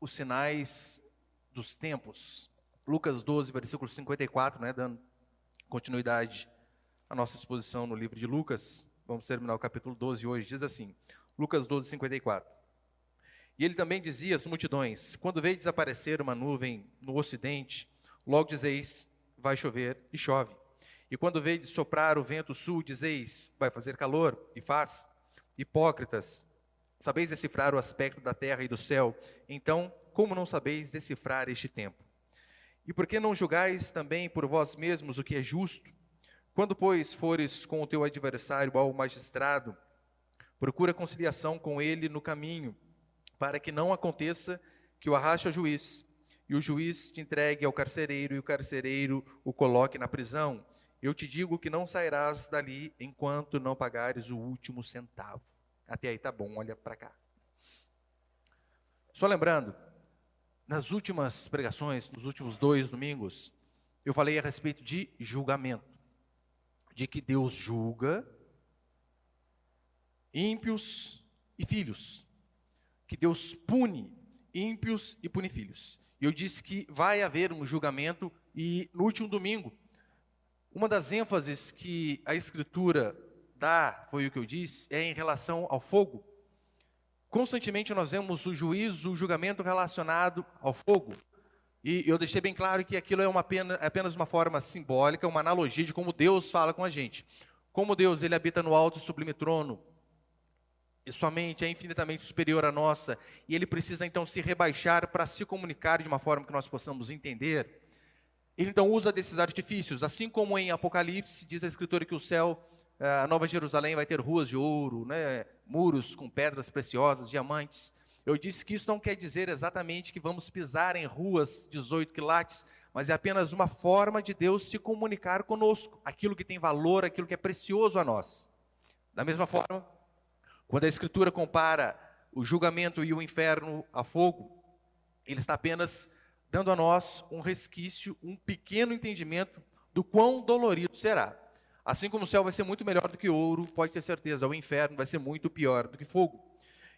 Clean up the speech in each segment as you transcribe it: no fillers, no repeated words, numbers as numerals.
os sinais dos tempos. Lucas 12, versículo 54, né, dando continuidade à nossa exposição no livro de Lucas. Vamos terminar o capítulo 12 hoje. Diz assim, Lucas 12, 54. E ele também dizia às multidões: quando veio desaparecer uma nuvem no ocidente, logo dizeis, vai chover, e chove. E quando veio de soprar o vento sul, dizeis, vai fazer calor, e faz. Hipócritas, sabeis decifrar o aspecto da terra e do céu, então, como não sabeis decifrar este tempo? E por que não julgais também por vós mesmos o que é justo? Quando, pois, fores com o teu adversário ao magistrado, procura conciliação com ele no caminho, para que não aconteça que o arraste ao juiz, e o juiz te entregue ao carcereiro, e o carcereiro o coloque na prisão. Eu te digo que não sairás dali enquanto não pagares o último centavo. Até aí tá bom, olha para cá. Só lembrando, nas últimas pregações, nos últimos 2 domingos, eu falei a respeito de julgamento, de que Deus julga ímpios e filhos, que Deus pune ímpios e pune filhos. E eu disse que vai haver um julgamento, e no último domingo, uma das ênfases que a Escritura dá, foi o que eu disse, é em relação ao fogo. Constantemente nós vemos o juízo, o julgamento relacionado ao fogo. E eu deixei bem claro que aquilo é apenas uma forma simbólica, uma analogia de como Deus fala com a gente. Como Deus, ele habita no alto e sublime trono, e sua mente é infinitamente superior à nossa, e ele precisa então se rebaixar para se comunicar de uma forma que nós possamos entender. Ele então usa desses artifícios, assim como em Apocalipse diz a Escritura que o céu, a Nova Jerusalém, vai ter ruas de ouro, né, muros com pedras preciosas, diamantes. Eu disse que isso não quer dizer exatamente que vamos pisar em ruas 18 quilates, mas é apenas uma forma de Deus se comunicar conosco, aquilo que tem valor, aquilo que é precioso a nós. Da mesma forma, quando a Escritura compara o julgamento e o inferno a fogo, ele está apenas dando a nós um resquício, um pequeno entendimento do quão dolorido será. Assim como o céu vai ser muito melhor do que ouro, pode ter certeza, o inferno vai ser muito pior do que fogo.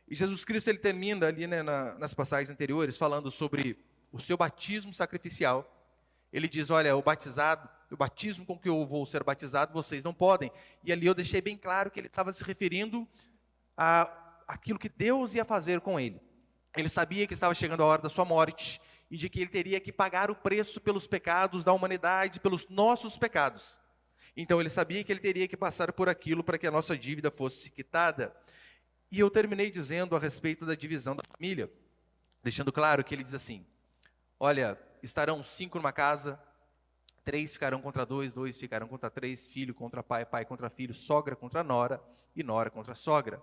E Jesus Cristo, ele termina ali, né, nas passagens anteriores, falando sobre o seu batismo sacrificial. Ele diz, olha, o batismo com que eu vou ser batizado, vocês não podem. E ali eu deixei bem claro que ele estava se referindo aquilo que Deus ia fazer com ele. Ele sabia que estava chegando a hora da sua morte, e de que ele teria que pagar o preço pelos pecados da humanidade, pelos nossos pecados. Então ele sabia que ele teria que passar por aquilo para que a nossa dívida fosse quitada. E eu terminei dizendo a respeito da divisão da família, deixando claro que ele diz assim, olha, estarão 5 numa casa, 3 ficarão contra 2, 2 ficarão contra 3, filho contra pai, pai contra filho, sogra contra nora, e nora contra sogra.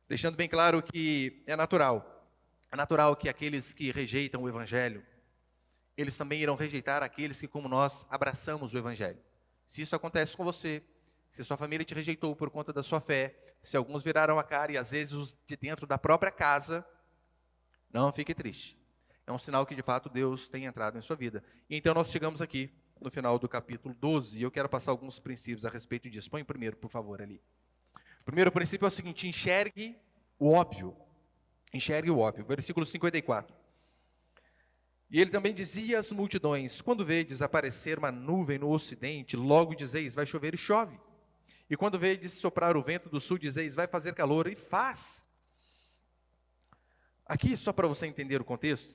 Deixando bem claro que é natural que aqueles que rejeitam o Evangelho, eles também irão rejeitar aqueles que, como nós, abraçamos o Evangelho. Se isso acontece com você, se sua família te rejeitou por conta da sua fé, se alguns viraram a cara, e às vezes os de dentro da própria casa, não fique triste. É um sinal que, de fato, Deus tem entrado em sua vida. E então nós chegamos aqui, no final do capítulo 12, e eu quero passar alguns princípios a respeito disso. Põe primeiro, por favor, ali. O primeiro princípio é o seguinte, enxergue o óbvio. Enxergue o óbvio. Versículo 54. E ele também dizia às multidões, quando vedes aparecer uma nuvem no ocidente, logo dizeis, vai chover e chove. E quando vedes soprar o vento do sul, dizeis, vai fazer calor, e faz. Aqui, só para você entender o contexto,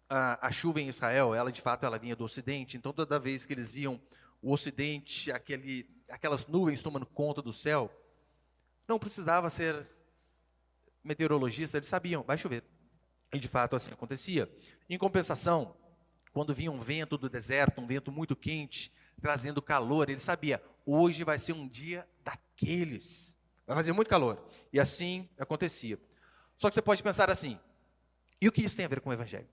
a chuva em Israel, ela de fato, ela vinha do ocidente, então toda vez que eles viam o ocidente, aquelas nuvens tomando conta do céu, não precisava ser meteorologista, eles sabiam, vai chover. E de fato assim acontecia. Em compensação, quando vinha um vento do deserto, um vento muito quente, trazendo calor, ele sabia, hoje vai ser um dia daqueles, vai fazer muito calor. E assim acontecia. Só que você pode pensar assim, e o que isso tem a ver com o Evangelho?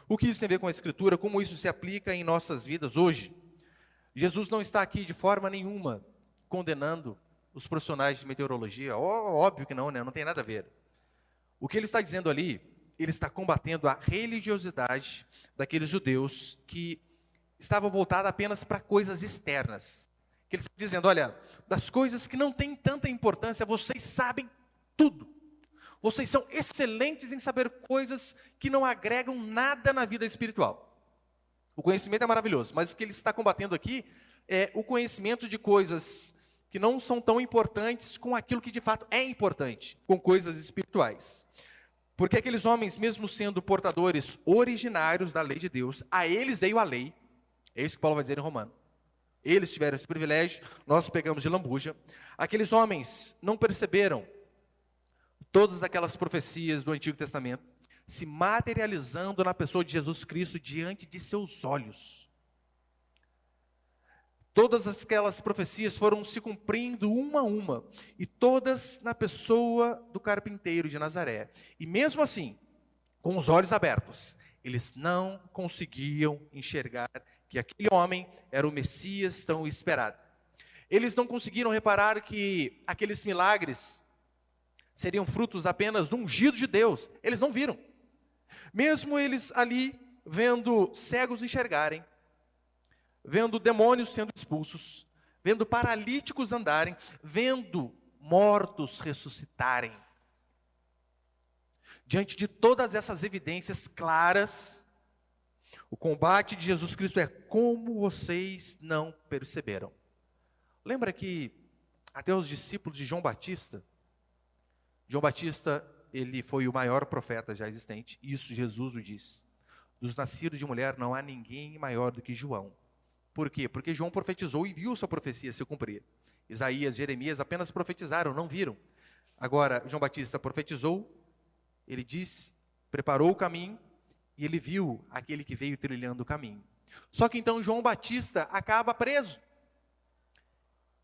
O que isso tem a ver com a Escritura? Como isso se aplica em nossas vidas hoje? Jesus não está aqui de forma nenhuma condenando os profissionais de meteorologia, óbvio que não, né? Não tem nada a ver. O que ele está dizendo ali, ele está combatendo a religiosidade daqueles judeus que estavam voltados apenas para coisas externas. Que ele está dizendo, olha, das coisas que não têm tanta importância, vocês sabem tudo. Vocês são excelentes em saber coisas que não agregam nada na vida espiritual. O conhecimento é maravilhoso, mas o que ele está combatendo aqui é o conhecimento de coisas que não são tão importantes com aquilo que de fato é importante, com coisas espirituais. Porque aqueles homens, mesmo sendo portadores originários da lei de Deus, a eles veio a lei. É isso que Paulo vai dizer em Romano. Eles tiveram esse privilégio, nós pegamos de lambuja. Aqueles homens não perceberam todas aquelas profecias do Antigo Testamento se materializando na pessoa de Jesus Cristo diante de seus olhos. Todas aquelas profecias foram se cumprindo uma a uma, e todas na pessoa do carpinteiro de Nazaré. E mesmo assim, com os olhos abertos, eles não conseguiam enxergar que aquele homem era o Messias tão esperado. Eles não conseguiram reparar que aqueles milagres seriam frutos apenas do ungido de Deus. Eles não viram. Mesmo eles ali, vendo cegos enxergarem, vendo demônios sendo expulsos, vendo paralíticos andarem, vendo mortos ressuscitarem. Diante de todas essas evidências claras, o combate de Jesus Cristo é: como vocês não perceberam? Lembra que até os discípulos de João Batista, ele foi o maior profeta já existente, isso Jesus o diz. Dos nascidos de mulher não há ninguém maior do que João. Por quê? Porque João profetizou e viu sua profecia se cumprir. Isaías, Jeremias apenas profetizaram, não viram. Agora, João Batista profetizou, ele disse, preparou o caminho, e ele viu aquele que veio trilhando o caminho. Só que então João Batista acaba preso.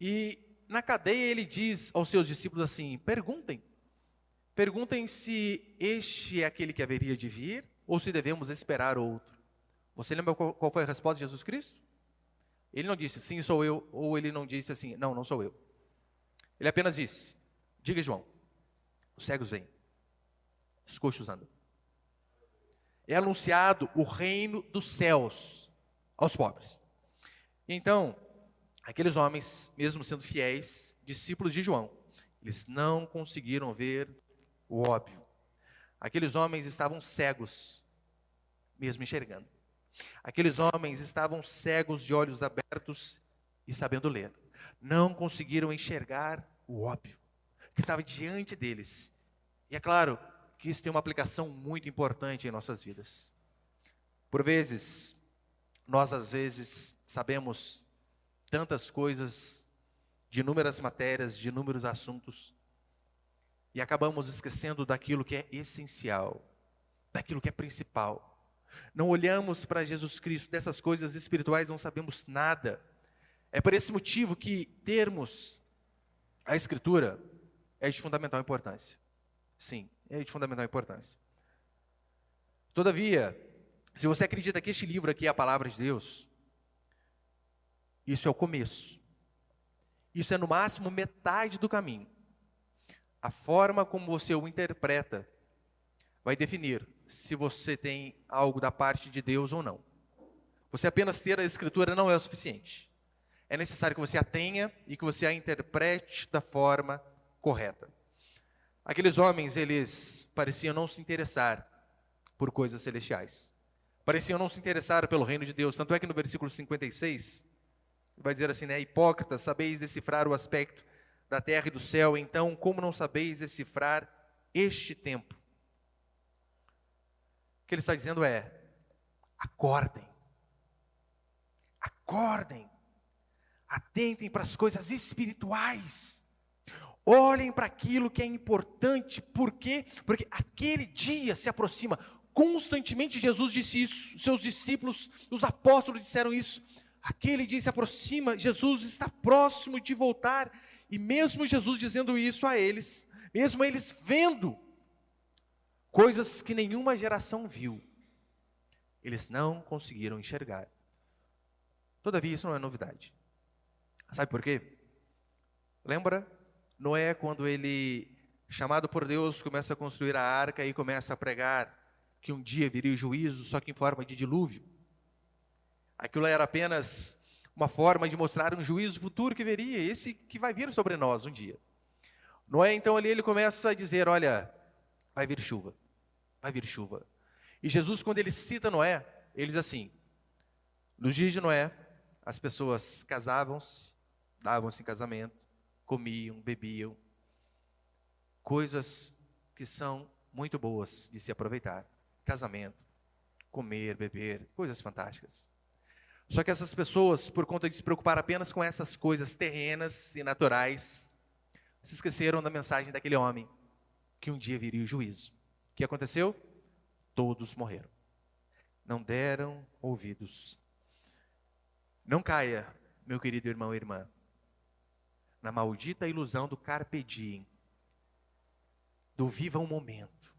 E na cadeia ele diz aos seus discípulos assim: perguntem se este é aquele que haveria de vir, ou se devemos esperar outro. Você lembra qual foi a resposta de Jesus Cristo? Ele não disse, sim, sou eu, ou ele não disse assim, não, não sou eu. Ele apenas disse, diga João, os cegos vêm, os coxos andam. É anunciado o reino dos céus aos pobres. Então, aqueles homens, mesmo sendo fiéis, discípulos de João, eles não conseguiram ver o óbvio. Aqueles homens estavam cegos, mesmo enxergando. Aqueles homens estavam cegos de olhos abertos e sabendo ler. Não conseguiram enxergar o óbvio que estava diante deles. E é claro que isso tem uma aplicação muito importante em nossas vidas. Por vezes, nós às vezes sabemos tantas coisas, de inúmeras matérias, de inúmeros assuntos, e acabamos esquecendo daquilo que é essencial, daquilo que é principal. Não olhamos para Jesus Cristo, dessas coisas espirituais não sabemos nada. É por esse motivo que termos a Escritura é de fundamental importância. Sim, é de fundamental importância. Todavia, se você acredita que este livro aqui é a palavra de Deus, isso é o começo. Isso é no máximo metade do caminho. A forma como você o interpreta vai definir se você tem algo da parte de Deus ou não. Você apenas ter a Escritura não é o suficiente. É necessário que você a tenha e que você a interprete da forma correta. Aqueles homens, eles pareciam não se interessar por coisas celestiais. Pareciam não se interessar pelo reino de Deus. Tanto é que no versículo 56, vai dizer assim, né? Hipócritas, sabeis decifrar o aspecto da terra e do céu, então como não sabeis decifrar este tempo? O que ele está dizendo é, acordem, atentem para as coisas espirituais, olhem para aquilo que é importante. Por quê? Porque aquele dia se aproxima. Constantemente Jesus disse isso, seus discípulos, os apóstolos disseram isso. Aquele dia se aproxima, Jesus está próximo de voltar. E mesmo Jesus dizendo isso a eles, mesmo eles vendo coisas que nenhuma geração viu, eles não conseguiram enxergar. Todavia, isso não é novidade. Sabe por quê? Lembra Noé, quando ele, chamado por Deus, começa a construir a arca e começa a pregar que um dia viria o juízo, só que em forma de dilúvio? Aquilo era apenas uma forma de mostrar um juízo futuro que viria, esse que vai vir sobre nós um dia. Noé, então, ali ele começa a dizer, olha, vai vir chuva, vai vir chuva. E Jesus, quando ele cita Noé, ele diz assim: nos dias de Noé, as pessoas casavam-se, davam-se em casamento, comiam, bebiam, coisas que são muito boas de se aproveitar. Casamento, comer, beber, coisas fantásticas. Só que essas pessoas, por conta de se preocupar apenas com essas coisas terrenas e naturais, se esqueceram da mensagem daquele homem, que um dia viria o juízo. O que aconteceu? Todos morreram. Não deram ouvidos. Não caia, meu querido irmão e irmã, na maldita ilusão do carpe diem, do viva um momento,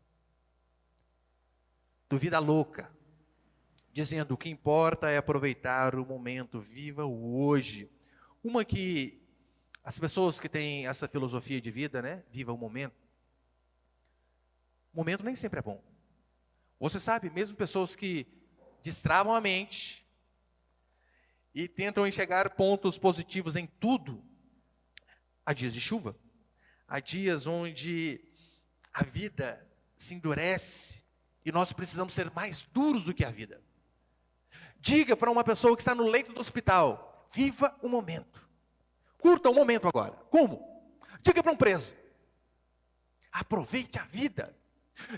do vida louca, dizendo o que importa é aproveitar o momento, viva o hoje. Uma que as pessoas que têm essa filosofia de vida, né, viva o momento nem sempre é bom. Você sabe, mesmo pessoas que destravam a mente e tentam enxergar pontos positivos em tudo, há dias de chuva, há dias onde a vida se endurece e nós precisamos ser mais duros do que a vida. Diga para uma pessoa que está no leito do hospital: viva o momento, curta o momento agora. Como? Diga para um preso: aproveite a vida.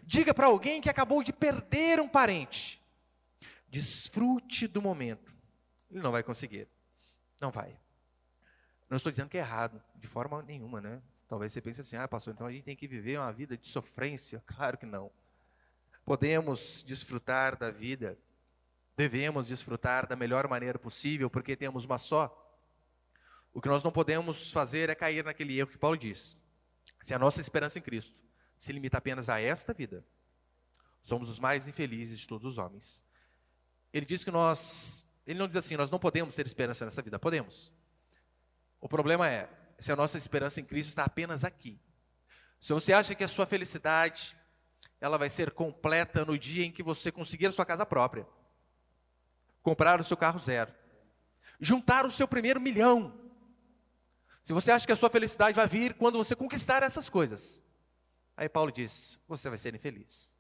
Diga para alguém que acabou de perder um parente: desfrute do momento. Ele não vai conseguir, não vai. Não estou dizendo que é errado, de forma nenhuma, né? Talvez você pense assim: pastor, então a gente tem que viver uma vida de sofrência. Claro que não. Podemos desfrutar da vida, devemos desfrutar da melhor maneira possível, porque temos uma só. O que nós não podemos fazer é cair naquele erro que Paulo diz: se a nossa esperança em Cristo se limita apenas a esta vida, somos os mais infelizes de todos os homens. Ele diz que ele não diz assim: nós não podemos ter esperança nessa vida. Podemos. O problema é se a nossa esperança em Cristo está apenas aqui. Se você acha que a sua felicidade ela vai ser completa no dia em que você conseguir a sua casa própria, comprar o seu carro zero, juntar o seu primeiro milhão. Se você acha que a sua felicidade vai vir quando você conquistar essas coisas, aí Paulo diz: você vai ser infeliz,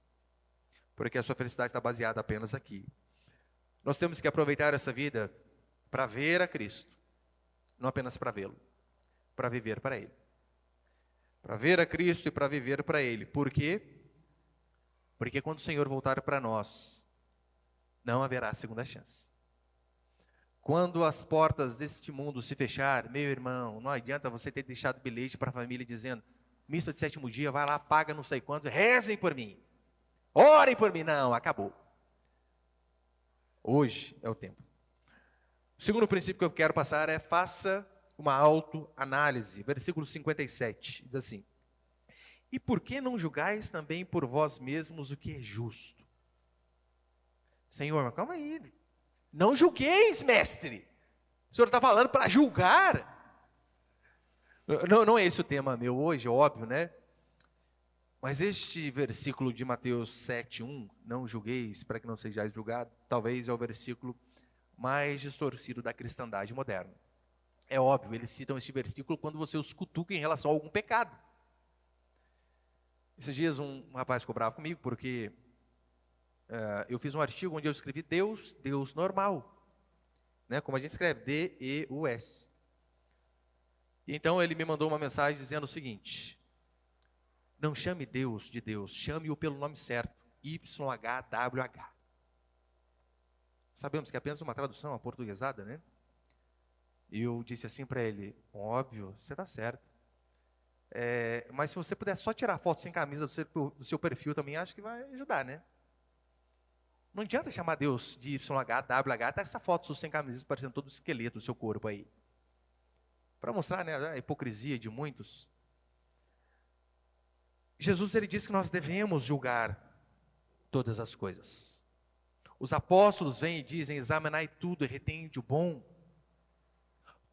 porque a sua felicidade está baseada apenas aqui. Nós temos que aproveitar essa vida para ver a Cristo, não apenas para vê-lo, para viver para Ele. Para ver a Cristo e para viver para Ele. Por quê? Porque quando o Senhor voltar para nós, não haverá segunda chance. Quando as portas deste mundo se fechar, meu irmão, não adianta você ter deixado bilhete para a família dizendo: missa de sétimo dia, vai lá, paga não sei quantos, rezem por mim, orem por mim. Não, acabou. Hoje é o tempo. O segundo princípio que eu quero passar é: faça uma autoanálise. Versículo 57, diz assim: e por que não julgais também por vós mesmos o que é justo? Senhor, mas calma aí. Não julgueis, mestre. O senhor está falando para julgar? Não é esse o tema meu hoje, óbvio, né? Mas este versículo de Mateus 7:1, não julgueis para que não sejais julgados, talvez é o versículo mais distorcido da cristandade moderna. É óbvio, eles citam este versículo quando você os cutuca em relação a algum pecado. Esses dias um rapaz ficou bravo comigo porque eu fiz um artigo onde eu escrevi Deus normal, né? Como a gente escreve, D-E-U-S. Então ele me mandou uma mensagem dizendo o seguinte: não chame Deus de Deus, chame-o pelo nome certo, YHWH. Sabemos que é apenas uma tradução aportuguesada, né? E eu disse assim para ele: óbvio, você está certo. Mas se você puder só tirar foto sem camisa do seu perfil também, acho que vai ajudar, né? Não adianta chamar Deus de YHWH, tá essa foto sua sem camisa, parecendo todo o esqueleto do seu corpo aí. Para mostrar, né, a hipocrisia de muitos. Jesus, ele disse que nós devemos julgar todas as coisas. Os apóstolos vêm e dizem: examinai tudo e retende o bom.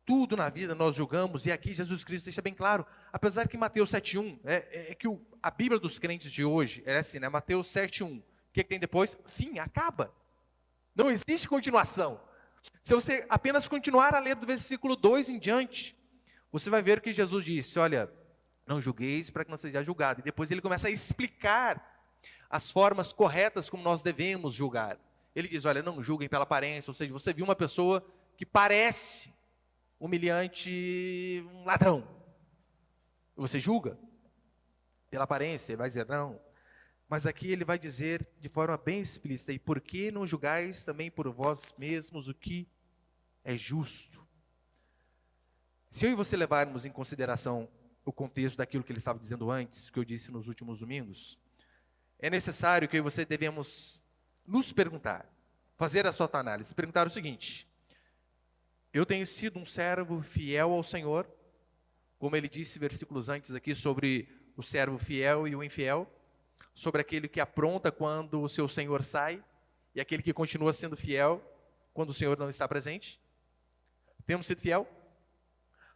Tudo na vida nós julgamos, e aqui Jesus Cristo deixa bem claro, apesar que Mateus 7:1, que a Bíblia dos crentes de hoje é assim, né? Mateus 7:1, o que tem depois? Fim, acaba. Não existe continuação. Se você apenas continuar a ler do versículo 2 em diante, você vai ver que Jesus disse: olha, Não julgueis para que não seja julgado. E depois ele começa a explicar as formas corretas como nós devemos julgar. Ele diz, olha, não julguem pela aparência, ou seja, você viu uma pessoa que parece humilhante, um ladrão. Você julga pela aparência, ele vai dizer não. Mas aqui ele vai dizer de forma bem explícita, e por que não julgais também por vós mesmos o que é justo? Se eu e você levarmos em consideração o contexto daquilo que ele estava dizendo antes, que eu disse nos últimos domingos, é necessário que eu e você devemos nos perguntar, fazer a sua análise, perguntar o seguinte: eu tenho sido um servo fiel ao Senhor, como ele disse versículos antes aqui sobre o servo fiel e o infiel, sobre aquele que apronta quando o seu Senhor sai, e aquele que continua sendo fiel quando o Senhor não está presente? Temos sido fiel?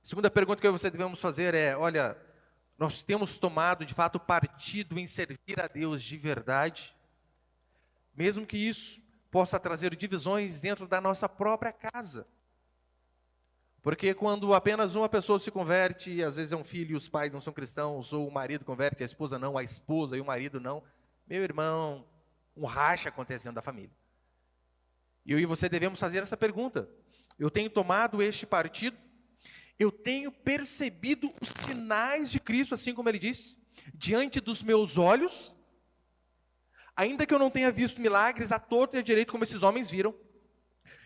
A segunda pergunta que eu e você devemos fazer é, olha, nós temos tomado de fato partido em servir a Deus de verdade? Mesmo que isso possa trazer divisões dentro da nossa própria casa. Porque quando apenas uma pessoa se converte, às vezes é um filho e os pais não são cristãos, ou o marido converte, a esposa não, a esposa e o marido não, meu irmão, um racha acontece dentro da família. E eu e você devemos fazer essa pergunta: eu tenho tomado este partido? Eu tenho percebido os sinais de Cristo, assim como ele disse, diante dos meus olhos, ainda que eu não tenha visto milagres à torta e à direita como esses homens viram?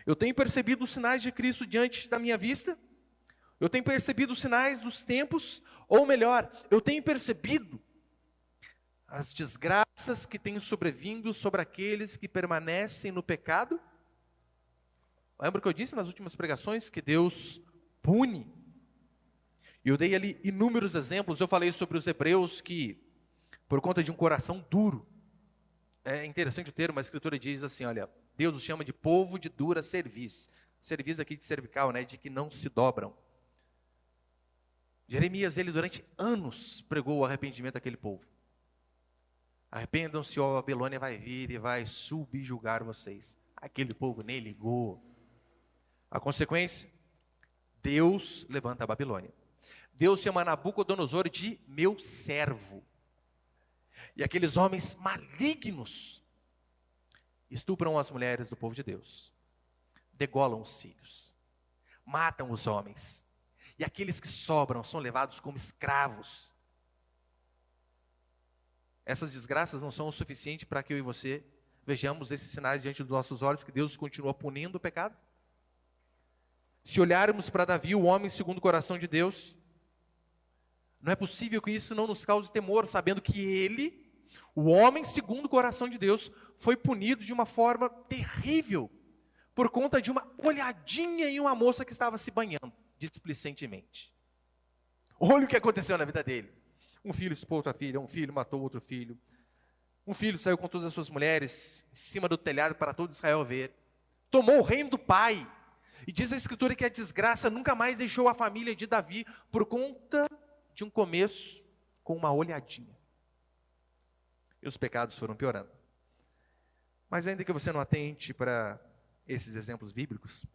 Eu tenho percebido os sinais de Cristo diante da minha vista? Eu tenho percebido os sinais dos tempos? Ou melhor, eu tenho percebido as desgraças que têm sobrevindo sobre aqueles que permanecem no pecado? Lembra que eu disse nas últimas pregações que Deus pune? Eu dei ali inúmeros exemplos. Eu falei sobre os hebreus que, por conta de um coração duro, é interessante o termo, a escritura diz assim, olha, Deus os chama de povo de dura cerviz. Cerviz aqui de cervical, né, de que não se dobram. Jeremias, ele durante anos pregou o arrependimento daquele povo. Arrependam-se, ó, a Babilônia vai vir e vai subjugar vocês. Aquele povo nem ligou. A consequência, Deus levanta a Babilônia. Deus chama Nabucodonosor de meu servo. E aqueles homens malignos estupram as mulheres do povo de Deus, degolam os filhos, matam os homens, e aqueles que sobram são levados como escravos. Essas desgraças não são o suficiente para que eu e você vejamos esses sinais diante dos nossos olhos, que Deus continua punindo o pecado? Se olharmos para Davi, o homem segundo o coração de Deus, não é possível que isso não nos cause temor, sabendo que ele, o homem segundo o coração de Deus, foi punido de uma forma terrível, por conta de uma olhadinha em uma moça que estava se banhando, displicentemente. Olha o que aconteceu na vida dele. Um filho expôs outra filha, um filho matou outro filho, um filho saiu com todas as suas mulheres, em cima do telhado para todo Israel ver, tomou o reino do pai, e diz a escritura que a desgraça nunca mais deixou a família de Davi, por conta de um começo com uma olhadinha. E os pecados foram piorando. Mas ainda que você não atente para esses exemplos bíblicos,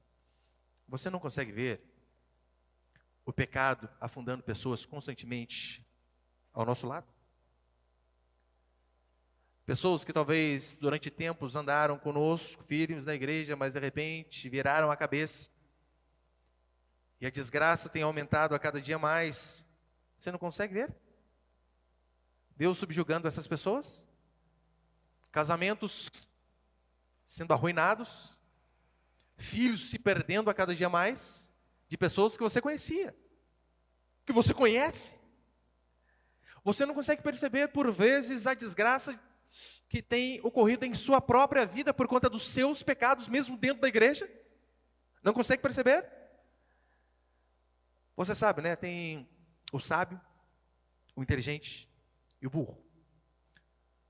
você não consegue ver o pecado afundando pessoas constantemente ao nosso lado? Pessoas que talvez durante tempos andaram conosco, firmes na igreja, mas de repente viraram a cabeça. E a desgraça tem aumentado a cada dia mais. Você não consegue ver? Deus subjugando essas pessoas? Casamentos sendo arruinados? Filhos se perdendo a cada dia mais? De pessoas que você conhecia, que você conhece. Você não consegue perceber, por vezes, a desgraça que tem ocorrido em sua própria vida por conta dos seus pecados, mesmo dentro da igreja? Não consegue perceber? Você sabe, né? Tem o sábio, o inteligente e o burro.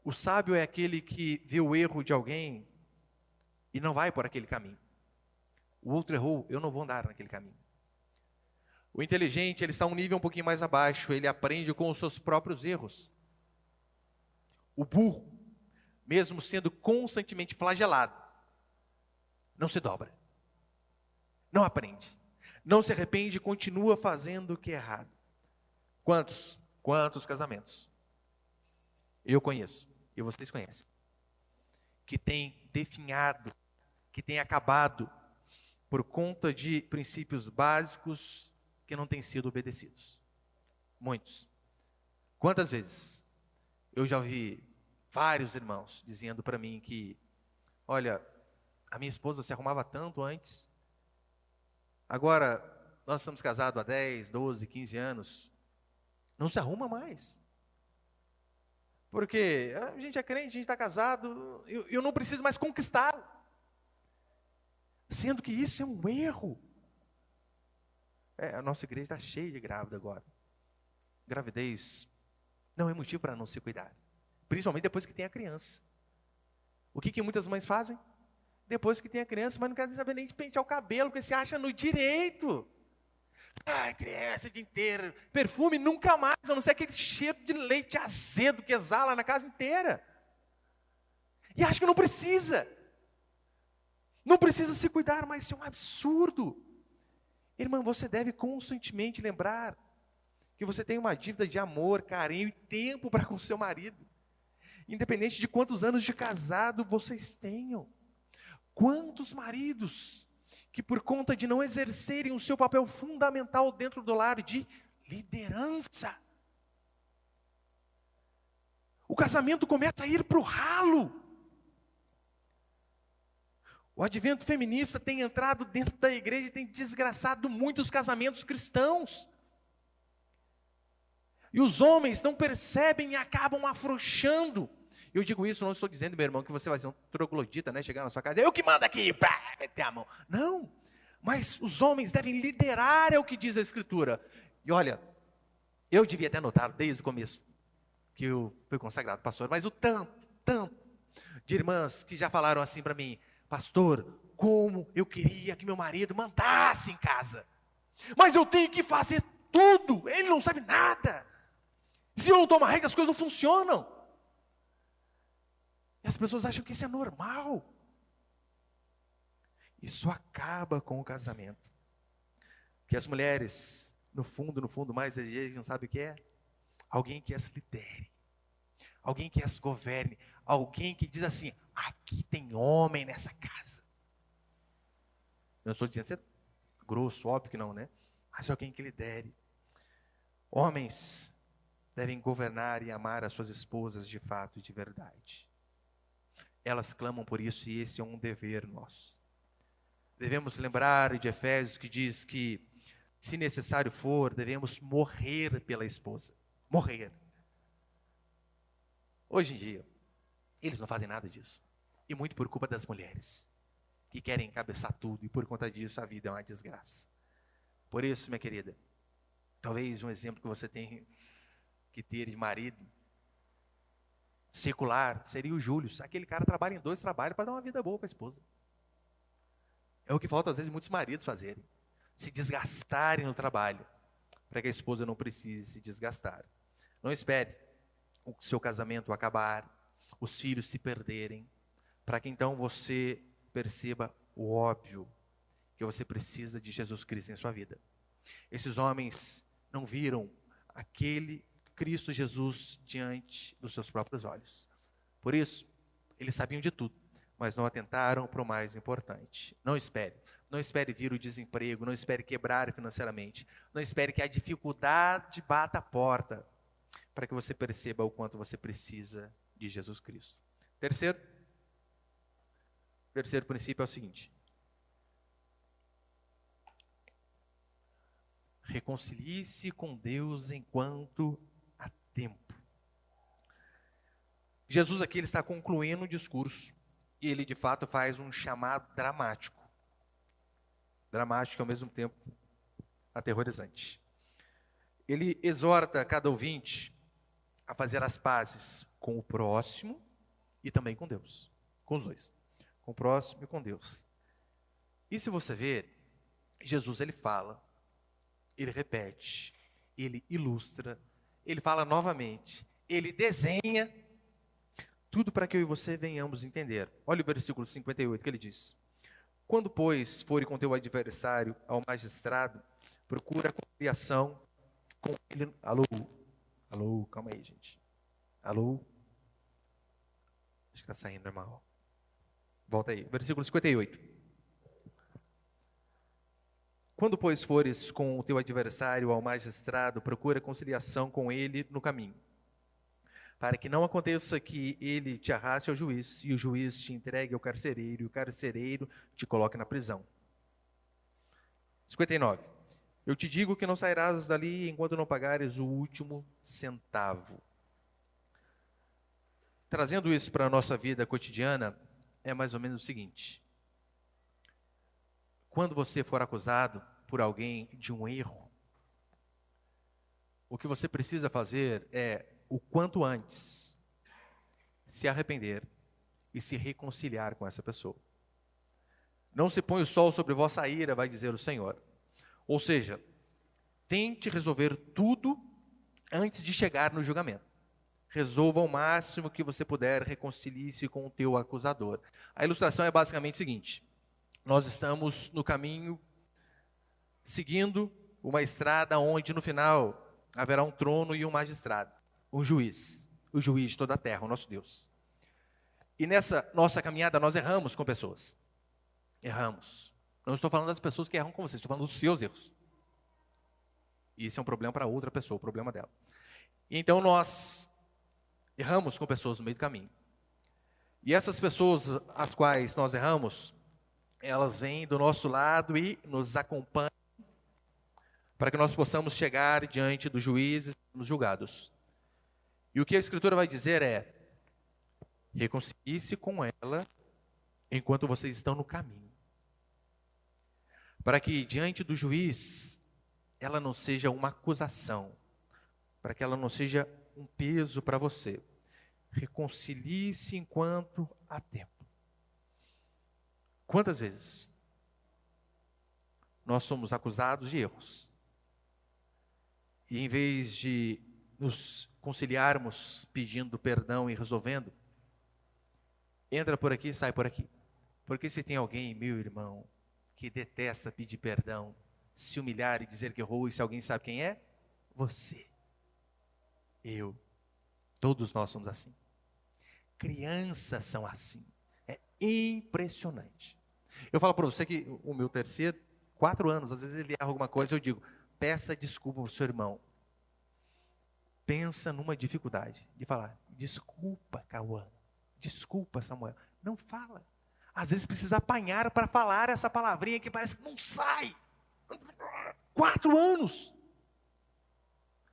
O sábio é aquele que vê o erro de alguém e não vai por aquele caminho. O outro errou, eu não vou andar naquele caminho. O inteligente, ele está um nível um pouquinho mais abaixo, ele aprende com os seus próprios erros. O burro, mesmo sendo constantemente flagelado, não se dobra, não aprende, não se arrepende e continua fazendo o que é errado. Quantos Quantos casamentos eu conheço, e vocês conhecem, que tem definhado, que tem acabado por conta de princípios básicos que não têm sido obedecidos. Muitos. Quantas vezes eu já ouvi vários irmãos dizendo para mim que, olha, a minha esposa se arrumava tanto antes, agora nós estamos casados há 10, 12, 15 anos, não se arruma mais. Porque a gente é crente, a gente está casado, eu não preciso mais conquistá-lo. Sendo que isso é um erro. A nossa igreja está cheia de grávida agora. Gravidez não é motivo para não se cuidar. Principalmente depois que tem a criança. O que muitas mães fazem? Depois que tem a criança, mas não quer saber nem de pentear o cabelo, porque se acha no direito. Ai, criança o dia inteiro. Perfume nunca mais, a não ser aquele cheiro de leite azedo que exala na casa inteira. E acha que não precisa. Não precisa se cuidar, mas isso é um absurdo. Irmã, você deve constantemente lembrar que você tem uma dívida de amor, carinho e tempo para com seu marido. Independente de quantos anos de casado vocês tenham. Quantos maridos que por conta de não exercerem o seu papel fundamental dentro do lar de liderança, o casamento começa a ir para o ralo. O advento feminista tem entrado dentro da igreja e tem desgraçado muitos casamentos cristãos. E os homens não percebem e acabam afrouxando. Eu digo isso, não estou dizendo, meu irmão, que você vai ser um troglodita, né? Chegar na sua casa, eu que mando aqui, pá, meter a mão. Não, mas os homens devem liderar, é o que diz a Escritura. E olha, eu devia ter notado desde o começo, que eu fui consagrado pastor, mas o tanto de irmãs que já falaram assim para mim, pastor, como eu queria que meu marido mandasse em casa. Mas eu tenho que fazer tudo, ele não sabe nada. Se eu não tomar regra, as coisas não funcionam. E as pessoas acham que isso é normal. Isso acaba com o casamento. Que as mulheres, no fundo, mais desejam, sabe o que é? Alguém que as lidere. Alguém que as governe. Alguém que diz assim, aqui tem homem nessa casa. Eu não estou dizendo ser grosso, óbvio que não, né? Mas alguém que lidere. Homens devem governar e amar as suas esposas de fato e de verdade. Elas clamam por isso e esse é um dever nosso. Devemos lembrar de Efésios que diz que, se necessário for, devemos morrer pela esposa. Morrer. Hoje em dia, eles não fazem nada disso. E muito por culpa das mulheres, que querem encabeçar tudo e por conta disso a vida é uma desgraça. Por isso, minha querida, talvez um exemplo que você tem que ter de marido secular seria o Júlio. Aquele cara trabalha em 2 trabalhos para dar uma vida boa para a esposa. É o que falta às vezes muitos maridos fazerem. Se desgastarem no trabalho, para que a esposa não precise se desgastar. Não espere o seu casamento acabar, os filhos se perderem, para que então você perceba o óbvio, que você precisa de Jesus Cristo em sua vida. Esses homens não viram aquele Cristo Jesus diante dos seus próprios olhos. Por isso, eles sabiam de tudo, mas não atentaram para o mais importante. Não espere. Não espere vir o desemprego, não espere quebrar financeiramente. Não espere que a dificuldade bata a porta, para que você perceba o quanto você precisa de Jesus Cristo. Terceiro princípio é o seguinte: reconcilie-se com Deus enquanto há tempo. Jesus aqui ele está concluindo o discurso e ele de fato faz um chamado dramático e ao mesmo tempo aterrorizante. Ele exorta cada ouvinte a fazer as pazes com o próximo e também com Deus, com os dois, com o próximo e com Deus. E se você ver, Jesus ele fala, ele repete, ele ilustra, ele fala novamente, ele desenha, tudo para que eu e você venhamos entender. Olha o versículo 58 que ele diz: quando, pois, fore com teu adversário ao magistrado, procura a conciliação com ele. Alô? Alô, calma aí, gente. Alô? Acho que está saindo normal. Volta aí, versículo 58. Quando, pois, fores com o teu adversário ao magistrado, procura conciliação com ele no caminho, para que não aconteça que ele te arraste ao juiz, e o juiz te entregue ao carcereiro, e o carcereiro te coloque na prisão. 59. Eu te digo que não sairás dali enquanto não pagares o último centavo. Trazendo isso para a nossa vida cotidiana, é mais ou menos o seguinte: quando você for acusado por alguém de um erro, o que você precisa fazer é, o quanto antes, se arrepender e se reconciliar com essa pessoa. Não se põe o sol sobre vossa ira, vai dizer o Senhor. Ou seja, tente resolver tudo antes de chegar no julgamento. Resolva o máximo que você puder, reconcilie-se com o teu acusador. A ilustração é basicamente o seguinte: nós estamos no caminho, seguindo uma estrada onde no final haverá um trono e um magistrado, um juiz, o juiz de toda a terra, o nosso Deus. E nessa nossa caminhada nós erramos com pessoas. Erramos. Não estou falando das pessoas que erram com você, estou falando dos seus erros. E esse é um problema para outra pessoa, o problema dela. Então nós erramos com pessoas no meio do caminho. E essas pessoas às quais nós erramos, elas vêm do nosso lado e nos acompanham para que nós possamos chegar diante dos juízes e nos julgados. E o que a Escritura vai dizer é: reconcilie-se com ela enquanto vocês estão no caminho, para que diante do juiz ela não seja uma acusação, para que ela não seja um peso para você. Reconcilie-se enquanto há tempo. Quantas vezes nós somos acusados de erros, e em vez de nos conciliarmos pedindo perdão e resolvendo, entra por aqui e sai por aqui. Porque se tem alguém, meu irmão, que detesta pedir perdão, se humilhar e dizer que errou, e se alguém sabe quem é? Você. Eu. Todos nós somos assim. Crianças são assim. É impressionante. Eu falo para você que o meu terceiro, 4 anos, às vezes ele erra alguma coisa, eu digo: peça desculpa para o seu irmão. Pensa numa dificuldade de falar: desculpa, Cauã. Desculpa, Samuel. Não fala. Às vezes precisa apanhar para falar essa palavrinha que parece que não sai. 4 anos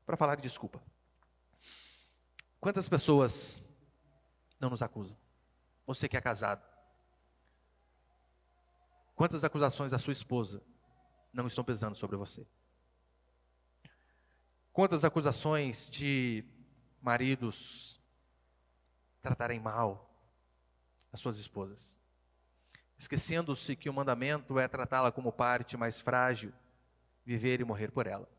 para falar de desculpa. Quantas pessoas não nos acusam? Você que é casado, quantas acusações da sua esposa não estão pesando sobre você? Quantas acusações de maridos tratarem mal as suas esposas, esquecendo-se que o mandamento é tratá-la como parte mais frágil, viver e morrer por ela.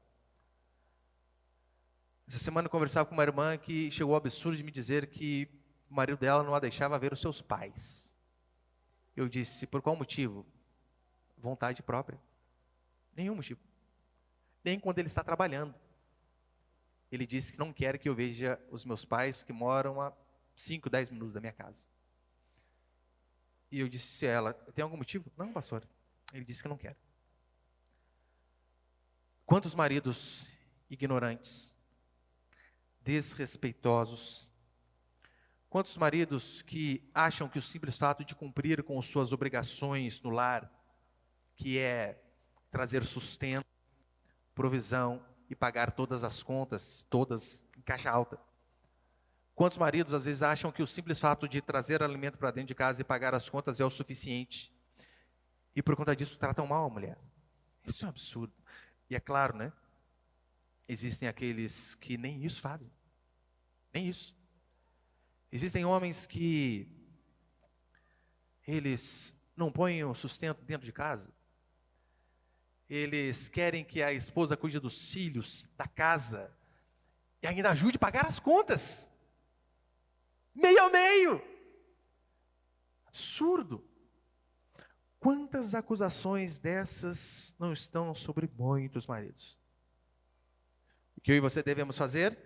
Essa semana eu conversava com uma irmã que chegou ao absurdo de me dizer que o marido dela não a deixava ver os seus pais. Eu disse: por qual motivo? Vontade própria. Nenhum motivo. Nem quando ele está trabalhando. Ele disse que não quer que eu veja os meus pais, que moram a 5, 10 minutos da minha casa. E eu disse a ela: tem algum motivo? Não, pastor. Ele disse que não quer. Quantos maridos ignorantes, desrespeitosos, quantos maridos que acham que o simples fato de cumprir com suas obrigações no lar, que é trazer sustento, provisão e pagar todas as contas, todas em caixa alta. Quantos maridos às vezes acham que o simples fato de trazer alimento para dentro de casa e pagar as contas é o suficiente, e por conta disso tratam mal a mulher. Isso é um absurdo. E é claro, né? Existem aqueles que nem isso fazem. Nem isso. Existem homens que eles não põem o sustento dentro de casa. Eles querem que a esposa cuide dos filhos, da casa, e ainda ajude a pagar as contas. Meio a meio. Absurdo. Quantas acusações dessas não estão sobre muitos maridos? O que eu e você devemos fazer?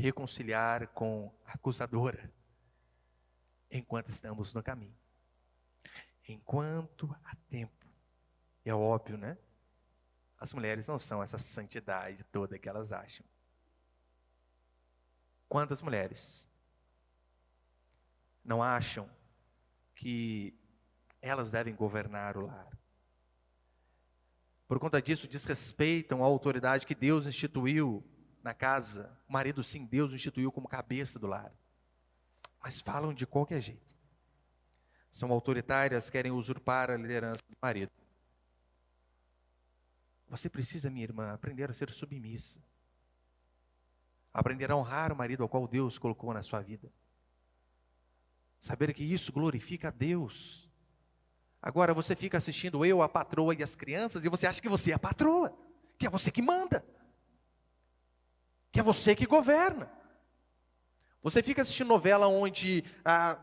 reconciliar com a acusadora enquanto estamos no caminho. Enquanto há tempo. É óbvio, né? As mulheres não são essa santidade toda que elas acham. Quantas mulheres não acham que elas devem governar o lar? Por conta disso, desrespeitam a autoridade que Deus instituiu na casa. O marido, sim, Deus o instituiu como cabeça do lar. Mas falam de qualquer jeito. São autoritárias, querem usurpar a liderança do marido. Você precisa, minha irmã, aprender a ser submissa. Aprender a honrar o marido ao qual Deus colocou na sua vida. Saber que isso glorifica a Deus. Agora você fica assistindo eu, a patroa e as crianças, e você acha que você é a patroa, que é você que manda, que é você que governa. Você fica assistindo novela onde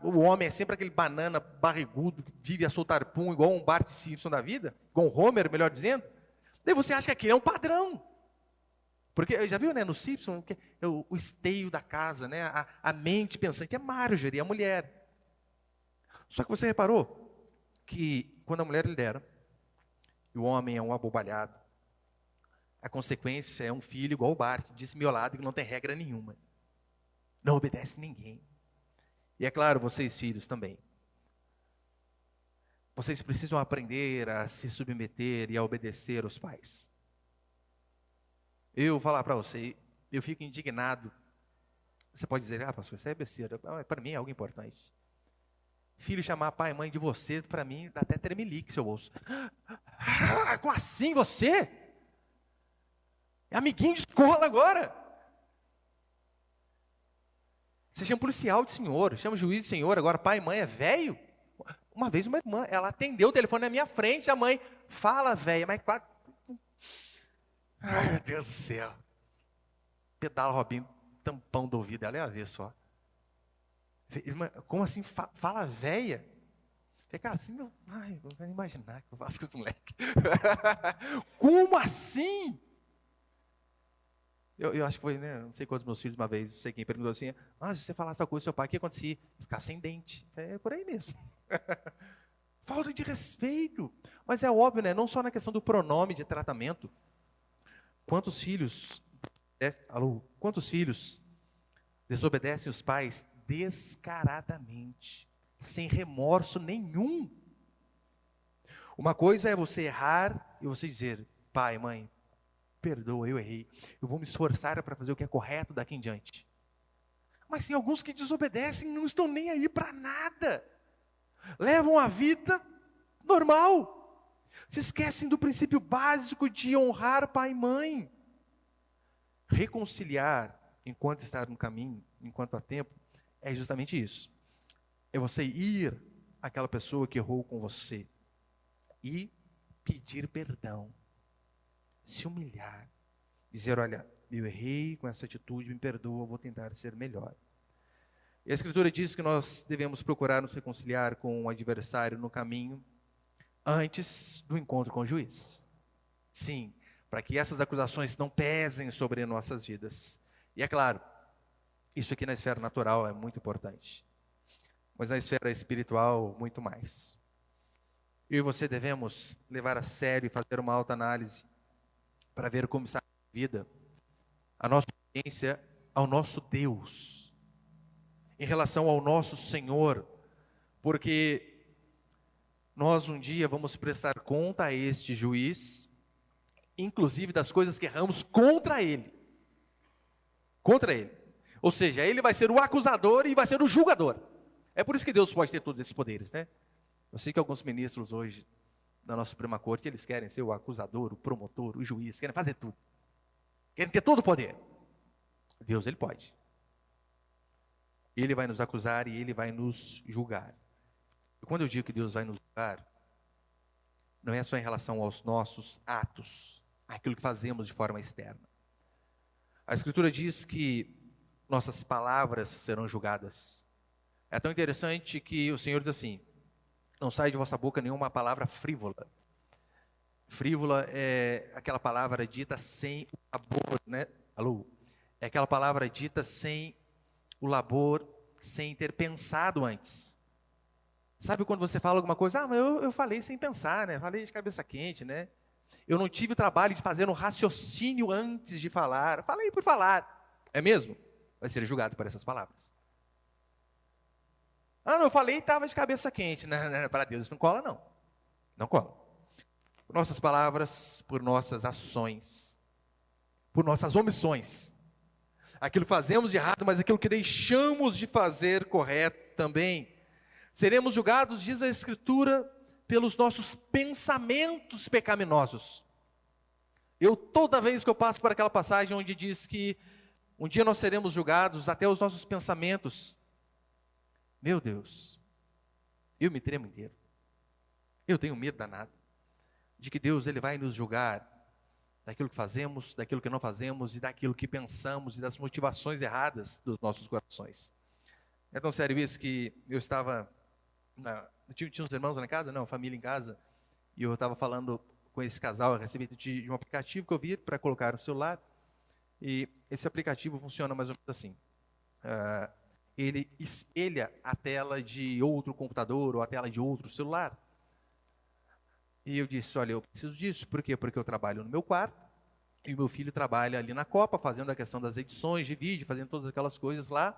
o homem é sempre aquele banana barrigudo, que vive a soltar pum, igual um Bart Simpson da vida, igual um Homer, melhor dizendo. Daí você acha que aquilo é um padrão. Porque, já viu, né, no Simpson, que é o esteio da casa, né, a mente pensante é Marjorie, a mulher. Só que você reparou que quando a mulher lidera, e o homem é um abobalhado, a consequência é um filho igual o Bart, desmiolado, que não tem regra nenhuma. Não obedece ninguém. E é claro, vocês filhos também. Vocês precisam aprender a se submeter e a obedecer aos pais. Eu vou falar para você, eu fico indignado. Você pode dizer, pastor, isso é besteira. Para mim é algo importante. Filho chamar pai e mãe de você, para mim, dá até tremelique seu bolso. Como assim você? É amiguinho de escola agora. Você chama policial de senhor, chama juiz de senhor, agora pai e mãe é velho? Uma vez uma irmã, ela atendeu o telefone na minha frente, a mãe, fala velha, mas quase... Ai, meu Deus do céu. Pedala Robinho, tampão do ouvido dela, é a ver só. Irmã, como assim, fala velha? Falei, cara, assim, não vai imaginar que eu faço com esse moleque. Como assim? Eu acho que foi, né, não sei quantos meus filhos uma vez, não sei quem perguntou assim, se você falasse tal coisa do seu pai, o que acontecia? Ficar sem dente. É por aí mesmo. Falta de respeito. Mas é óbvio, né, não só na questão do pronome de tratamento. Quantos filhos desobedecem os pais descaradamente, sem remorso nenhum? Uma coisa é você errar e você dizer, pai, mãe, perdoa, eu errei. Eu vou me esforçar para fazer o que é correto daqui em diante. Mas tem alguns que desobedecem e não estão nem aí para nada. Levam a vida normal. Se esquecem do princípio básico de honrar pai e mãe. Reconciliar enquanto está no caminho, enquanto há tempo, é justamente isso. É você ir àquela pessoa que errou com você e pedir perdão. Se humilhar, dizer, olha, eu errei com essa atitude, me perdoa, eu vou tentar ser melhor. E a Escritura diz que nós devemos procurar nos reconciliar com o adversário no caminho, antes do encontro com o juiz. Sim, para que essas acusações não pesem sobre nossas vidas. E é claro, isso aqui na esfera natural é muito importante, mas na esfera espiritual, muito mais. Eu e você devemos levar a sério e fazer uma autoanálise para ver como está a vida, a nossa obediência ao nosso Deus, em relação ao nosso Senhor, porque nós um dia vamos prestar conta a este juiz, inclusive das coisas que erramos contra ele. Contra ele. Ou seja, ele vai ser o acusador e vai ser o julgador. É por isso que Deus pode ter todos esses poderes, né? Eu sei que alguns ministros hoje, da nossa Suprema Corte, eles querem ser o acusador, o promotor, o juiz, querem fazer tudo. Querem ter todo o poder. Deus, ele pode. Ele vai nos acusar e ele vai nos julgar. E quando eu digo que Deus vai nos julgar, não é só em relação aos nossos atos, aquilo que fazemos de forma externa. A Escritura diz que nossas palavras serão julgadas. É tão interessante que o Senhor diz assim, não sai de vossa boca nenhuma palavra frívola. Frívola é aquela palavra dita sem o sabor, né? É aquela palavra dita sem o labor, sem ter pensado antes. Sabe quando você fala alguma coisa? Ah, mas eu falei sem pensar, né? Falei de cabeça quente, né? Eu não tive o trabalho de fazer um raciocínio antes de falar. Falei por falar. É mesmo? Vai ser julgado por essas palavras. Ah, não, eu falei e estava de cabeça quente. Não, não, para Deus, isso não cola, não. Não cola. Por nossas palavras, por nossas ações, por nossas omissões. Aquilo que fazemos de errado, mas aquilo que deixamos de fazer correto também. Seremos julgados, diz a Escritura, pelos nossos pensamentos pecaminosos. Toda vez que eu passo por aquela passagem onde diz que um dia nós seremos julgados até os nossos pensamentos, meu Deus, eu me tremo inteiro. Eu tenho medo danado de que Deus ele vai nos julgar daquilo que fazemos, daquilo que não fazemos e daquilo que pensamos e das motivações erradas dos nossos corações. É tão sério isso que eu estava... tinha uns irmãos lá em casa, não, família em casa, e eu estava falando com esse casal a respeito de um aplicativo que eu vi para colocar no celular, e esse aplicativo funciona mais ou menos assim. Ele espelha a tela de outro computador ou a tela de outro celular. E eu disse, olha, eu preciso disso. Por quê? Porque eu trabalho no meu quarto, e o meu filho trabalha ali na Copa, fazendo a questão das edições de vídeo, fazendo todas aquelas coisas lá,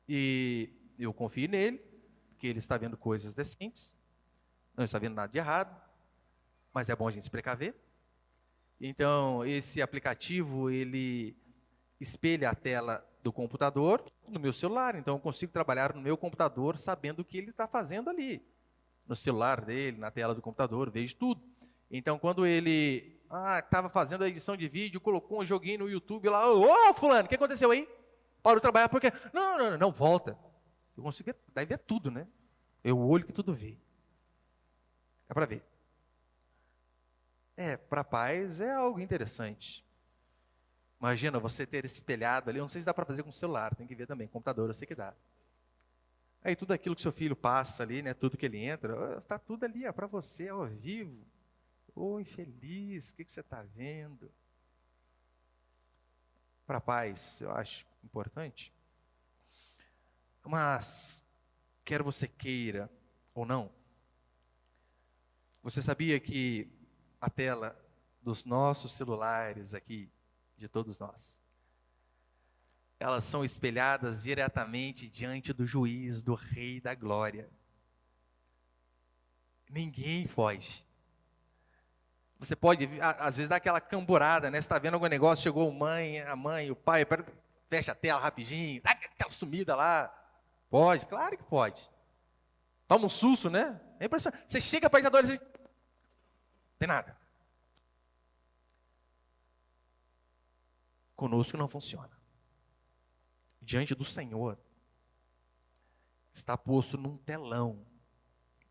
e eu confio nele, que ele está vendo coisas decentes, não está vendo nada de errado, mas é bom a gente se precaver. Então, esse aplicativo, ele espelha a tela do computador no meu celular, então eu consigo trabalhar no meu computador sabendo o que ele está fazendo ali, no celular dele, na tela do computador, vejo tudo. Então, quando ele estava fazendo a edição de vídeo, colocou um joguinho no YouTube lá, ô fulano, o que aconteceu aí? Parou de trabalhar porque... Não, volta. Eu consigo ver, daí ver tudo, né? É o olho que tudo vê. É para ver. Para pais é algo interessante. Imagina você ter espelhado ali, eu não sei se dá para fazer com o celular, tem que ver também, computador, eu sei que dá. Aí tudo aquilo que seu filho passa ali, né, tudo que ele entra, está tudo ali para você, ao vivo. Ô infeliz, o que você está vendo? Para pais, eu acho importante. Mas, quer você queira ou não, você sabia que a tela dos nossos celulares aqui, de todos nós, elas são espelhadas diretamente diante do juiz, do Rei da Glória. Ninguém foge. Você pode, às vezes, dar aquela camburada, né? Você está vendo algum negócio, chegou a mãe, o pai, fecha a tela rapidinho, dá aquela sumida lá. Pode, claro que pode. Toma um susto, né? É impressionante. Você chega para a adolescente, não tem nada. Conosco não funciona. Diante do Senhor, está posto num telão.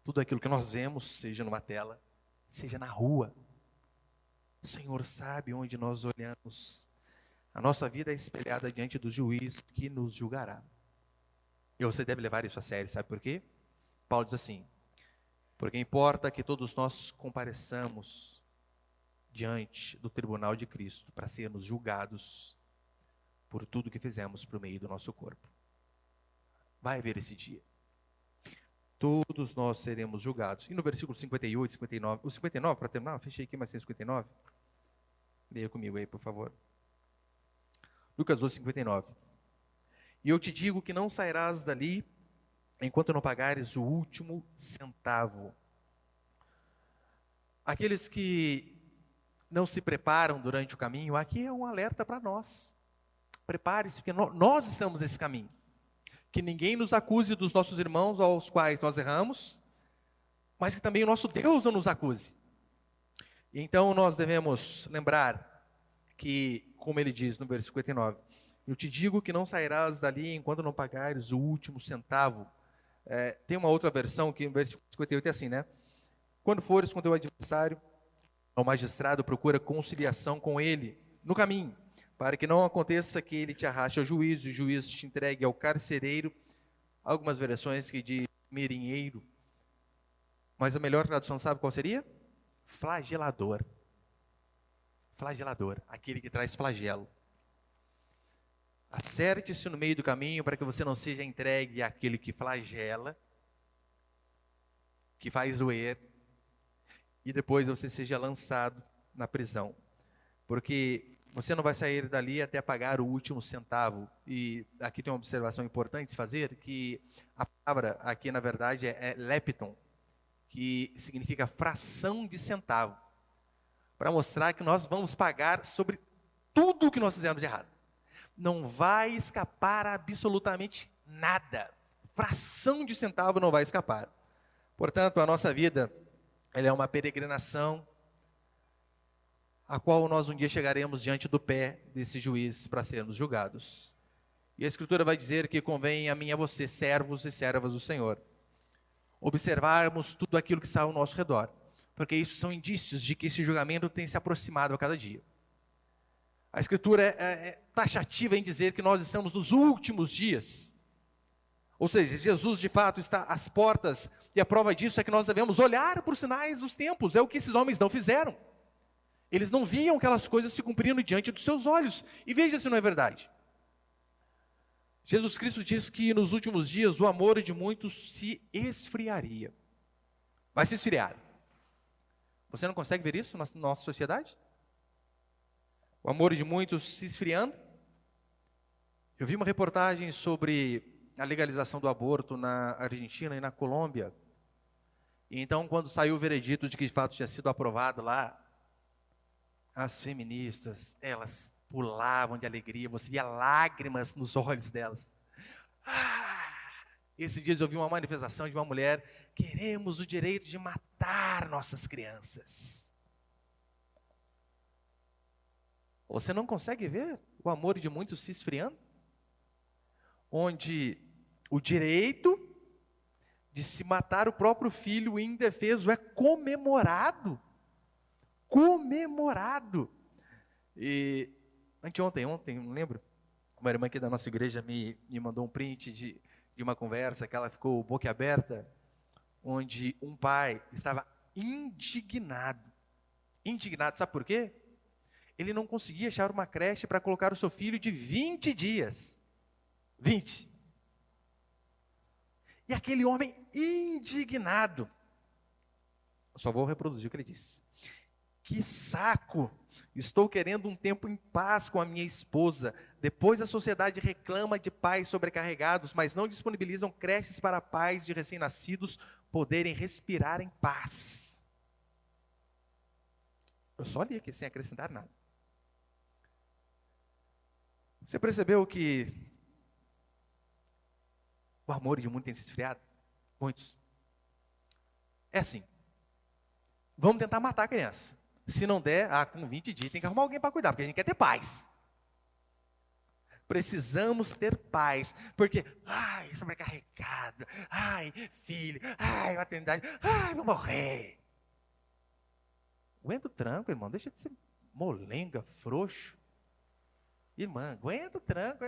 Tudo aquilo que nós vemos, seja numa tela, seja na rua. O Senhor sabe onde nós olhamos. A nossa vida é espelhada diante do juiz que nos julgará. E você deve levar isso a sério, sabe por quê? Paulo diz assim, porque importa que todos nós compareçamos diante do tribunal de Cristo para sermos julgados por tudo que fizemos por meio do nosso corpo. Vai haver esse dia. Todos nós seremos julgados. E no versículo 58, 59, o 59 para terminar, fechei aqui, mas tem 59. Leia comigo aí, por favor. Lucas 12, 59. E eu te digo que não sairás dali enquanto não pagares o último centavo. Aqueles que não se preparam durante o caminho, aqui é um alerta para nós. Prepare-se, porque nós estamos nesse caminho. Que ninguém nos acuse dos nossos irmãos aos quais nós erramos, mas que também o nosso Deus não nos acuse. Então nós devemos lembrar que, como ele diz no versículo 59, eu te digo que não sairás dali enquanto não pagares o último centavo. Tem uma outra versão que no versículo 58 é assim, né? Quando fores com o teu adversário, o magistrado procura conciliação com ele no caminho, para que não aconteça que ele te arraste ao juízo, e o juiz te entregue ao carcereiro. Algumas versões que diz merinheiro, mas a melhor tradução sabe qual seria? Flagelador. Flagelador, aquele que traz flagelo. Acerte-se no meio do caminho para que você não seja entregue àquele que flagela, que faz doer, e depois você seja lançado na prisão. Porque você não vai sair dali até pagar o último centavo. E aqui tem uma observação importante de fazer, que a palavra aqui, na verdade, é lepton, que significa fração de centavo, para mostrar que nós vamos pagar sobre tudo o que nós fizemos de errado. Não vai escapar absolutamente nada. Fração de centavo não vai escapar. Portanto, a nossa vida, ela é uma peregrinação, a qual nós um dia chegaremos diante do pé desse juiz para sermos julgados. E a Escritura vai dizer que convém a mim e a você, servos e servas do Senhor, observarmos tudo aquilo que está ao nosso redor, porque isso são indícios de que esse julgamento tem se aproximado a cada dia. A Escritura é taxativa em dizer que nós estamos nos últimos dias. Ou seja, Jesus de fato está às portas, e a prova disso é que nós devemos olhar para os sinais dos tempos. É o que esses homens não fizeram. Eles não viam aquelas coisas se cumprindo diante dos seus olhos. E veja se não é verdade. Jesus Cristo diz que nos últimos dias o amor de muitos se esfriaria. Vai se esfriar. Você não consegue ver isso na nossa sociedade? O amor de muitos se esfriando. Eu vi uma reportagem sobre a legalização do aborto na Argentina e na Colômbia. E então, quando saiu o veredito de que de fato tinha sido aprovado lá, as feministas, elas pulavam de alegria, você via lágrimas nos olhos delas. Esses dias eu vi uma manifestação de uma mulher: queremos o direito de matar nossas crianças. Você não consegue ver o amor de muitos se esfriando? Onde o direito de se matar o próprio filho indefeso é comemorado. Comemorado. E ontem, não lembro, uma irmã aqui da nossa igreja me mandou um print de uma conversa que ela ficou boquiaberta, onde um pai estava indignado. Indignado, sabe por quê? Ele não conseguia achar uma creche para colocar o seu filho de 20 dias. 20. E aquele homem indignado, só vou reproduzir o que ele disse. Que saco! Estou querendo um tempo em paz com a minha esposa. Depois a sociedade reclama de pais sobrecarregados, mas não disponibilizam creches para pais de recém-nascidos poderem respirar em paz. Eu só li aqui sem acrescentar nada. Você percebeu que o amor de muitos tem se esfriado? Muitos. É assim. Vamos tentar matar a criança. Se não der, com 20 dias tem que arrumar alguém para cuidar, porque a gente quer ter paz. Precisamos ter paz, porque, sobrecarregado, filho, maternidade, vou morrer. Aguenta o tranco, irmão, deixa de ser molenga, frouxo. Irmã, aguenta o tranco,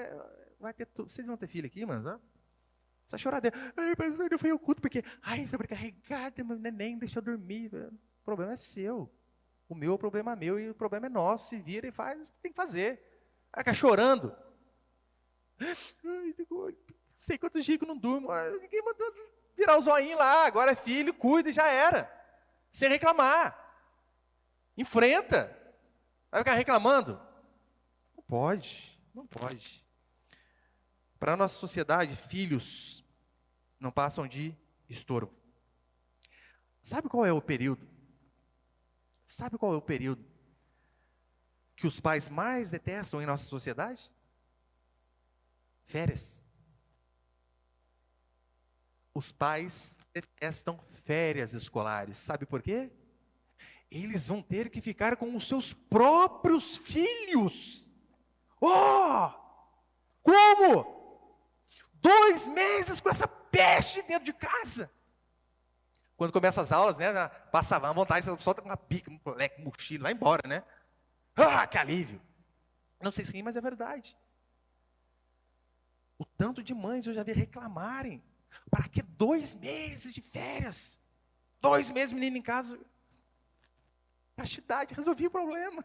vai ter tudo. Vocês vão ter filho aqui, irmãs? Essa choradeira, pastor, eu fui ao culto porque, sobrecarregado, meu neném deixou dormir. O problema é seu. O meu, o problema é meu e o problema é nosso. Se vira e faz o que tem que fazer. Vai ficar chorando. Não sei quantos dias que eu não durmo. Ninguém mandou virar o zoinho lá. Agora é filho, cuida e já era. Sem reclamar. Enfrenta. Vai ficar reclamando? Não pode. Não pode. Para a nossa sociedade, filhos não passam de estorvo. Sabe qual é o período? Sabe qual é o período que os pais mais detestam em nossa sociedade? Férias. Os pais detestam férias escolares. Sabe por quê? Eles vão ter que ficar com os seus próprios filhos. Como? 2 meses com essa peste dentro de casa. Quando começa as aulas, né, passa a vontade, você solta uma pica, um moleque, um mochila, vai embora, né? Que alívio. Não sei se mas é verdade. O tanto de mães eu já vi reclamarem. Para que 2 meses de férias? 2 meses, menino em casa. Castidade, resolvi o problema.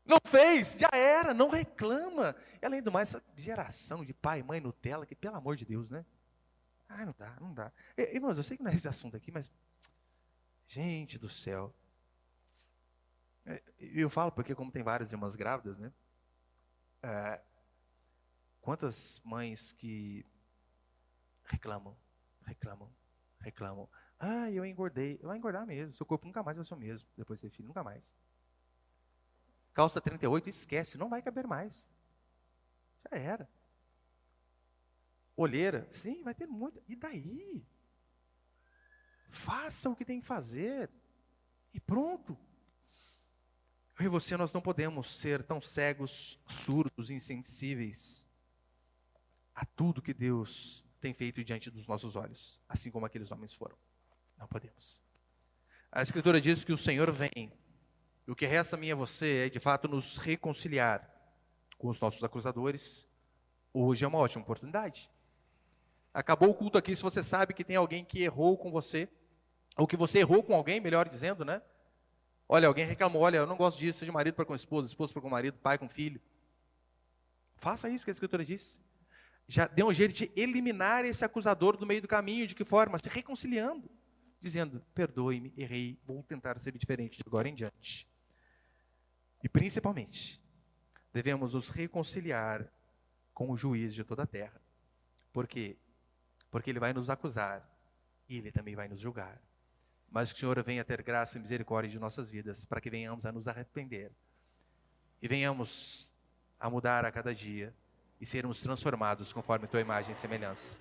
Não fez, já era, não reclama. E além do mais, essa geração de pai, mãe, Nutella, que pelo amor de Deus, né? Ah, não dá, não dá. Irmãos, eu sei que não é esse assunto aqui, mas, gente do céu. Eu falo porque, como tem várias irmãs grávidas, né? Quantas mães que reclamam, reclamam, reclamam. Ah, eu engordei. Vai engordar mesmo. Seu corpo nunca mais vai ser o mesmo. Depois de ter filho, nunca mais. Calça 38, esquece. Não vai caber mais. Já era. Olheira, sim, vai ter muita. E daí? Faça o que tem que fazer. E pronto. Eu e você, nós não podemos ser tão cegos, surdos, insensíveis a tudo que Deus tem feito diante dos nossos olhos, assim como aqueles homens foram. Não podemos. A Escritura diz que o Senhor vem. E o que resta a mim e a você é, de fato, nos reconciliar com os nossos acusadores. Hoje é uma ótima oportunidade. Acabou o culto aqui, se você sabe que tem alguém que errou com você, ou que você errou com alguém, melhor dizendo, né? Olha, alguém reclamou, olha, eu não gosto disso, seja marido para com esposa, esposa para com marido, pai com filho. Faça isso que a Escritura diz. Já dê um jeito de eliminar esse acusador do meio do caminho. De que forma? Se reconciliando, dizendo, perdoe-me, errei, vou tentar ser diferente de agora em diante. E principalmente, devemos nos reconciliar com o juiz de toda a terra. Por quê? Porque ele vai nos acusar e ele também vai nos julgar. Mas que o Senhor venha ter graça e misericórdia de nossas vidas, para que venhamos a nos arrepender e venhamos a mudar a cada dia e sermos transformados conforme tua imagem e semelhança.